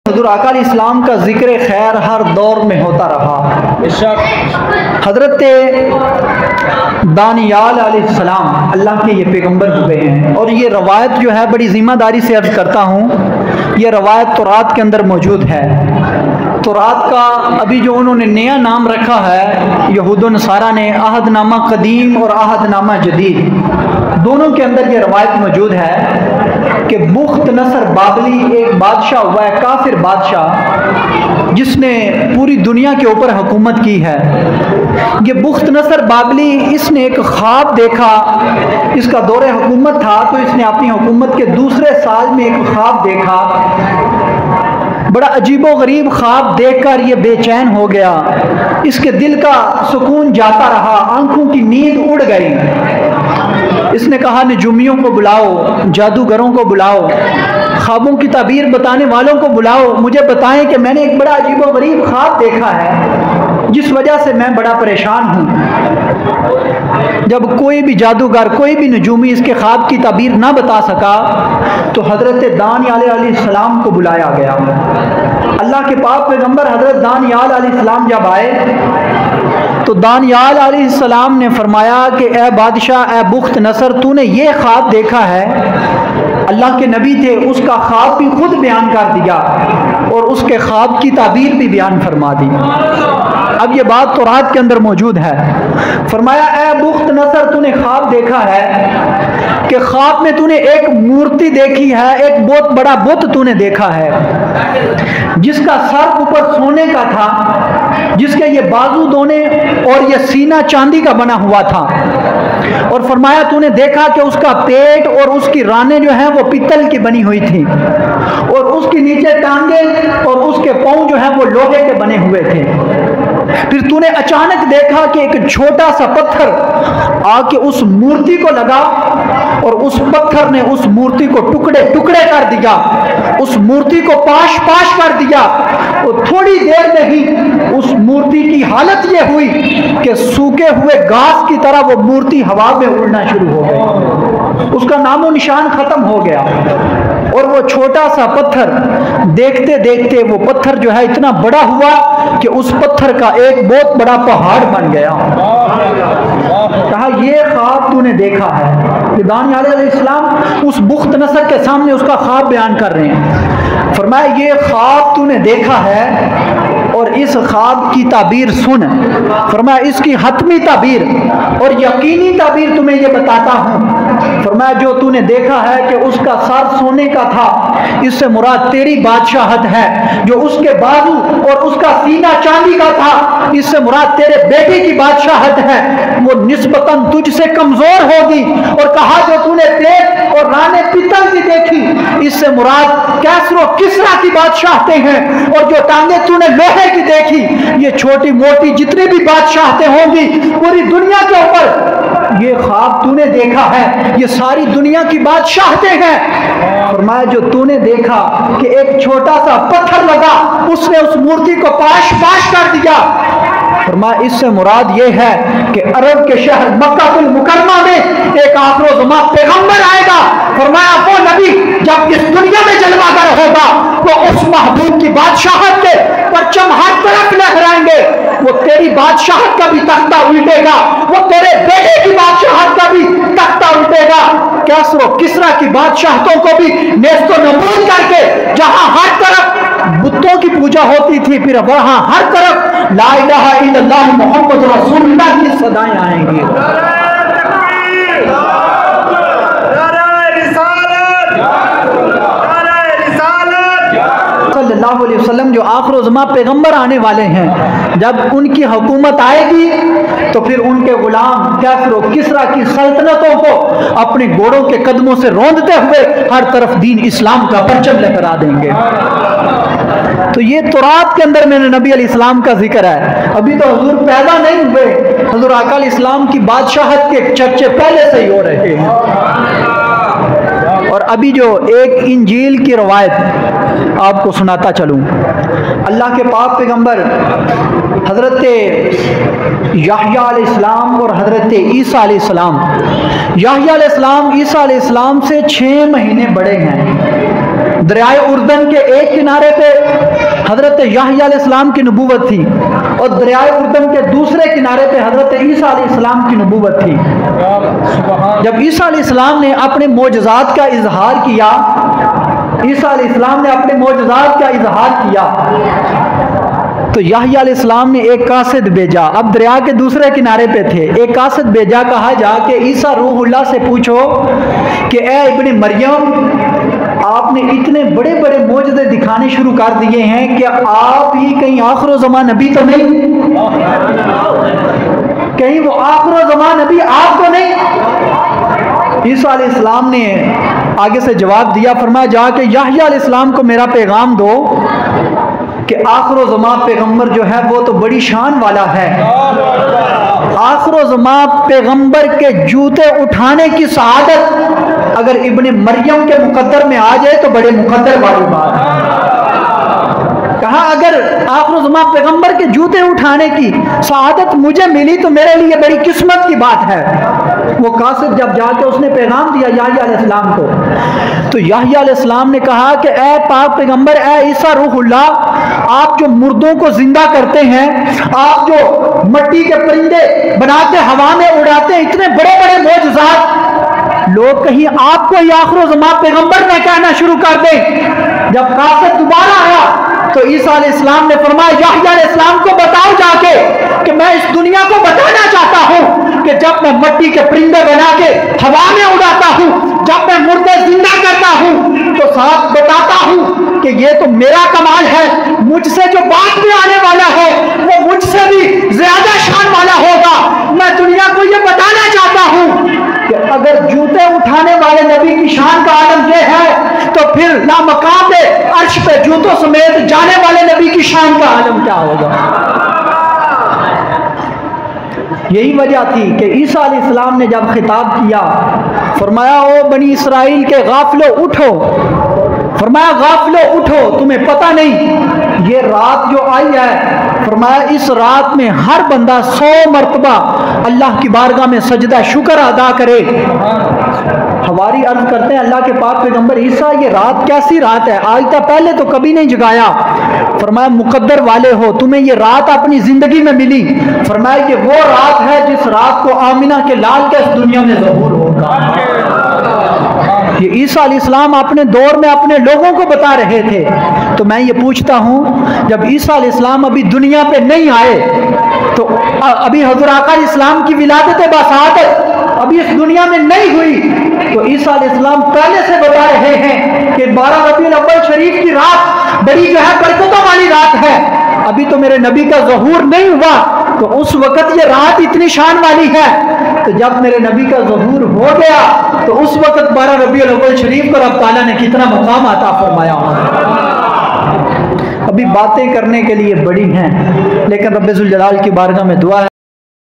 हुज़ूर आका इस्लाम का ज़िक्र खैर हर दौर में होता रहा। हज़रत दानियाल अलैहिस्सलाम अल्लाह के ये पैगंबर हुए हैं, और ये रवायत जो है बड़ी ज़िम्मेदारी से अर्ज़ करता हूँ, ये रवायत तौरात के अंदर मौजूद है। तौरात का अभी जो उन्होंने नया नाम रखा है यहूद व नसारा ने, अहदनामा कदीम और अहदनामा जदीद, दोनों के अंदर ये रवायत मौजूद है कि बुख्त नसर बाबली एक बादशाह हुआ है, काफिर बादशाह, जिसने पूरी दुनिया के ऊपर हुकूमत की है। ये बुख्त नसर बाबली, इसने एक ख्वाब देखा, इसका दौरे हुकूमत था, तो इसने अपनी हुकूमत के दूसरे साल में एक ख्वाब देखा। बड़ा अजीबो गरीब ख्वाब देखकर ये बेचैन हो गया, इसके दिल का सुकून जाता रहा, आंखों की नींद उड़ गई। इसने कहा नजूमियों को बुलाओ, जादूगरों को बुलाओ, ख्वाबों की ताबीर बताने वालों को बुलाओ, मुझे बताएं कि मैंने एक बड़ा अजीबो गरीब ख्वाब देखा है जिस वजह से मैं बड़ा परेशान हूँ। जब कोई भी जादूगर, कोई भी नजूमी इसके ख्वाब की ताबीर ना बता सका, तो हज़रत दानियाल अलैहिस्सलाम को बुलाया गया। अल्लाह के पाक पैगंबर हज़रत दानियाल अलैहिस्सलाम जब आए तो दानियाल अलैहिस्सलाम ने फरमाया कि ए बादशाह, ए बुख्त नसर, तूने ये ख्वाब देखा है। अल्लाह के नबी थे, उसका ख्वाब भी खुद बयान कर दिया और उसके ख्वाब की ताबीर भी बयान फरमा दी। अब ये बात तौरात के अंदर मौजूद है। फरमाया ए बुख्त नसर, तूने ख्वाब देखा है कि ख्वाब में तूने एक मूर्ति देखी है, एक बहुत बड़ा बुत तूने देखा है जिसका सर ऊपर सोने का था, जिसके ये बाजू दोने और ये सीना चांदी का बना हुआ था। और फरमाया तूने देखा कि उसका पेट और उसकी रानें जो हैं वो पीतल की बनी हुई थी, और उसके नीचे टांगे और उसके पांव जो हैं वो लोहे के बने हुए थे। फिर तूने अचानक देखा कि एक छोटा सा पत्थर आके उस मूर्ति को लगा और उस पत्थर ने उस मूर्ति को टुकड़े टुकड़े कर दिया, उस मूर्ति को पाश पाश कर दिया। और थोड़ी देर में ही उस मूर्ति की हालत यह हुई कि सूखे हुए घास की तरह वो मूर्ति हवा में उड़ना शुरू हो गई, उसका नामो निशान खत्म हो गया। और वो छोटा सा पत्थर देखते देखते वो पत्थर जो है इतना बड़ा हुआ कि उस पत्थर का एक बहुत बड़ा पहाड़ बन गया। कहा ये ख्वाब तूने देखा है। दानियाल अलैहिस्सलाम उस बुख्त नसर के सामने उसका ख्वाब बयान कर रहे हैं। फरमाया ये ख्वाब तूने देखा है और इस ख्वाब की ताबीर सुन। फरमाया इसकी हतमी ताबीर और यकीनी ताबीर तुम्हें ये बताता हूँ। फरमाया जो तूने देखा है कि उसका सर सोने का था, इससे मुराद तेरी बादशाहत है। जो उसके बाजू और उसका सीना चांदी का था, इससे मुराद तेरे बेटे की बादशाहत है, वो निस्बतन तुझसे कमजोर होगी। और कहा जो तूने पेट और राने पीतल की देखी, इससे मुराद कैसरो किसरा की बादशाहतें हैं। और जो टांगे तूने लोहे की देखी, ये छोटी मोटी जितनी भी बादशाहतें होंगी पूरी दुनिया के ऊपर, ये ख्वाब तूने देखा है, ये सारी दुनिया की बादशाहतें हैं। फरमाया जो तूने देखा कि एक छोटा सा पत्थर लगा, उसने उस मूर्ति को पाश पाश कर दिया। फरमाया इससे मुराद ये है कि अरब के शहर मक्कातुल मुकर्रमा में एक आखिर ज़मा पैगंबर आएगा। फरमाया वो नबी जब इस दुनिया में जलवागर होगा, वो उस महबूब की बादशाहत के परचम हर तरफ लहराएंगे। वो तेरी बादशाहत का भी तख्ता उल्टेगा, वो तेरे बेटे की बादशाहत का भी तख्ता उल्टेगा। कैसरो किसरा की बादशाहतों को भी नेस्तो नबूद करके, जहां हर तरफ बुतों की पूजा होती थी, फिर वहां हर तरफ ला इलाहा इल्लल्लाह मुहम्मद रसूलुल्लाह की सदाएं आएंगी। सल्लल्लाहु अलैहि वसल्लम जो आखिर ज़मा पैगंबर आने वाले हैं, जब उनकी हुकूमत आएगी तो फिर उनके गुलाम कैसरो किसरा की सल्तनतों को अपने घोड़ों के कदमों से रौंदते हुए हर तरफ दीन इस्लाम का परचम लहरा देंगे। तो ये तौरात के अंदर मैंने नबी अलैहिस्सलाम का जिक्र है। अभी तो हुजूर पैदा नहीं हुए, हुजूर आका अलैहिस्सलाम की बादशाहत के चर्चे पहले से ही हो रहे हैं। और अभी जो एक इंजील की रवायत आपको सुनाता चलूं, अल्लाह के पाक पैगंबर हज़रत याह्या अलैहिस्सलाम और हज़रत ईसा अलैहिस्सलाम, याह्या अलैहिस्सलाम ईसा अलैहिस्सलाम से 6 महीने बड़े हैं। दरियाए उर्दन के एक किनारे पे हज़रत याहया अलैहिस्सलाम की नबूवत थी, और दरियाए उर्दन के दूसरे किनारे पे हज़रत ईसा अलैहिस्सलाम की नबूवत थी। जब ईसा अलैहिस्सलाम ने अपने मोजज़ात का इजहार किया, ईसा अलैहिस्सलाम ने अपने मोजज़ात का इजहार किया, तो याहया अलैहिस्सलाम ने एक कासिद भेजा। अब दरिया के दूसरे किनारे पे थे, एक कासिद भेजा, कहा जाके ईसा रूहुल्लाह से पूछो कि ए इब्ने मरियम, आपने इतने बड़े बड़े मोजज़े दिखाने शुरू कर दिए हैं कि आप ही कहीं आखिर ज़मान नबी तो नहीं? कहीं वो आखिर ज़मान नबी आप तो नहीं? ईसा अलैहिस्सलाम ने आगे से जवाब दिया, फरमाया जाके याहया अलैहिस्सलाम को मेरा पैगाम दो कि आखिर ज़मान पैगंबर जो है वो तो बड़ी शान वाला है। आखिर ज़मान पैगंबर के जूते उठाने की सआदत अगर इब्ने मरियम के मुकद्दर में आ जाए तो बड़े मुकद्दर वाली बात है। कहा अगर आखिर ज़मान पैगंबर के जूते उठाने की सआदत मुझे मिली तो मेरे लिए बड़ी किस्मत की बात है। वो कासिद जब जाके उसने पैगाम दिया याहया अलैहिस्सलाम को, तो याहया अलैहिस्सलाम ने कहा कि ए पाक पैगंबर, ए ईसा रूहुल्लाह, आप जो मुर्दों को जिंदा करते हैं, आप जो मट्टी के परिंदे बनाते हवा में उड़ाते हैं, इतने बड़े बड़े मोजज़ात, लोग कहीं आपको ही आखिर ज़मान पैगंबर ने कहना शुरू कर दें। जब कासिद दोबारा आया तो ईसा अलैहिस्सलाम ने फरमाया याहया अलैहिस्सलाम को बताओ जाके कि मैं इस दुनिया को बताना चाहता हूं कि जब मैं मट्टी के परिंदे बना के हवा में उड़ाता हूं, जब मैं मुर्दे जिंदा करता हूं, तो साथ बताता हूं कि ये तो मेरा कमाल है, मुझसे जो बाद में आने वाला है वो मुझसे भी ज्यादा शान वाला होगा। मैं दुनिया को ये बताना चाहता हूं कि अगर जूते उठाने वाले नबी की शान का आलम यह है तो फिर लामकाम अर्श पे जूतों समेत जाने वाले नबी की शान का आलम क्या होगा। यही वजह थी कि ईसा अलैहिस्सलाम ने जब खिताब किया, फरमाया ओ बनी इसराइल के गाफिलो उठो, फरमाया गाफिलो उठो, तुम्हें पता नहीं ये रात जो आई है, फरमाया इस रात में हर बंदा 100 मरतबा अल्लाह की बारगाह में सजदा शुक्र अदा करे। हवारी अर्ज करते हैं अल्लाह के पाक पैगंबर, ईसा ये रात कैसी रात है, आज तक पहले तो कभी नहीं जगाया। फरमाया मुकद्दर वाले हो, तुम्हें ये रात अपनी जिंदगी में मिली। फरमाया ये वो रात है जिस रात को आमिना के लाल का इस दुनिया में ज़हूर होगा। ये ईसा अलैहिस्सलाम अपने दौर में अपने लोगों को बता रहे थे। तो मैं ये पूछता हूँ, जब ईसा अलैहिस्सलाम अभी दुनिया पे नहीं आए तो अभी हुज़ूर आका इस्लाम की विलादत बासादत अभी इस दुनिया में नहीं हुई, तो ईसा अलैहिस्सलाम पहले से बता रहे हैं कि 12 रबीउल अव्वल शरीफ की रात बड़ी जो है बरकतों वाली रात है। अभी तो मेरे नबी का ज़हूर नहीं हुआ, तो उस वक़्त ये रात इतनी शान वाली है। तो जब मेरे नबी का ज़हूर हो गया तो उस वक़्त 12 रबीउल अव्वल शरीफ को रब ताला ने कितना मकाम अता फरमाया। अभी बातें करने के लिए बड़ी हैं, लेकिन रब्बे ज़ुल जलाल की बारगाह में दुआ है